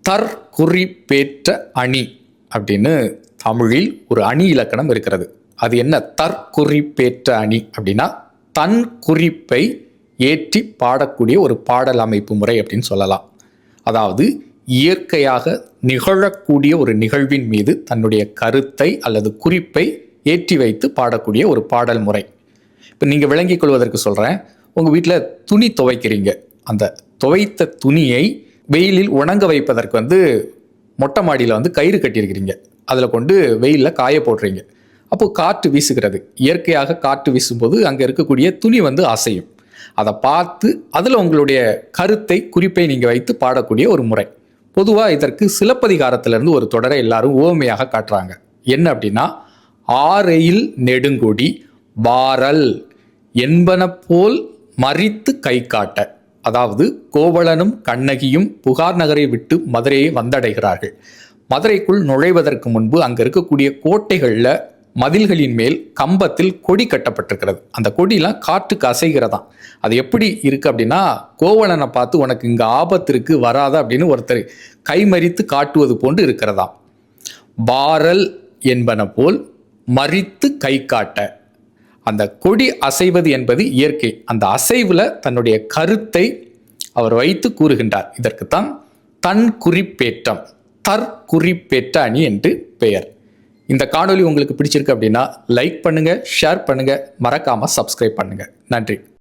தற்குறிப்பேற்ற அணி அப்படின்னு தமிழில் ஒரு அணி இலக்கணம் இருக்கிறது. அது என்ன தற்குறிப்பேற்ற அணி அப்படின்னா, தன் குறிப்பை ஏற்றி பாடக்கூடிய ஒரு பாடல் அமைப்பு முறை அப்படின்னு சொல்லலாம். அதாவது இயற்கையாக நிகழக்கூடிய ஒரு நிகழ்வின் மீது தன்னுடைய கருத்தை அல்லது குறிப்பை ஏற்றி வைத்து பாடக்கூடிய ஒரு பாடல் முறை. இப்போ நீங்கள் விளங்கிக் கொள்வதற்கு சொல்கிறேன். உங்கள் வீட்டில் துணி துவைக்கிறீங்க. அந்த துவைத்த துணியை வெயிலில் உணங்க வைப்பதற்கு மொட்டை மாடியில் கயிறு கட்டியிருக்கிறீங்க. அதில் கொண்டு வெயிலில் காய போடுறீங்க. அப்போது காற்று வீசுகிறது. இயற்கையாக காற்று வீசும்போது அங்கே இருக்கக்கூடிய துணி அசையும். அதை பார்த்து அதில் உங்களுடைய கருத்தை குறிப்பை நீங்கள் வைத்து பாடக்கூடிய ஒரு முறை. பொதுவாக இதற்கு சிலப்பதிகாரத்திலிருந்து ஒரு தொடரை எல்லாரும் உவமையாக காட்டுறாங்க. என்ன அப்படின்னா, ஆரெயில் நெடுங்கொடி வாரல் என்பன போல் மறித்து கை காட்ட. அதாவது கோவலனும் கண்ணகியும் புகார் நகரை விட்டு மதுரையை வந்தடைகிறார்கள். மதுரைக்குள் நுழைவதற்கு முன்பு அங்கே இருக்கக்கூடிய கோட்டைகளில் மதில்களின் மேல் கம்பத்தில் கொடி கட்டப்பட்டிருக்கிறது. அந்த கொடியெலாம் காற்றுக்கு அசைகிறதாம். அது எப்படி இருக்குது அப்படின்னா, கோவலனை பார்த்து உனக்கு இங்கே ஆபத்து இருக்குது வராத அப்படின்னு ஒருத்தர் கைமறித்து காட்டுவது போன்று இருக்கிறதாம். பாரல் என்பன போல் மறித்து கை காட்ட. அந்த கொடி அசைவது என்பது இயற்கை. அந்த அசைவில் தன்னுடைய கருத்தை அவர் வைத்து கூறுகின்றார். இதற்குத்தான் தன் குறிப்பேற்றம், தற்குறிப்பேற்ற அணி என்று பெயர். இந்த காணொளி உங்களுக்கு பிடிச்சிருக்கு அப்படின்னா லைக் பண்ணுங்கள், ஷேர் பண்ணுங்கள், மறக்காமல் சப்ஸ்கிரைப் பண்ணுங்கள். நன்றி.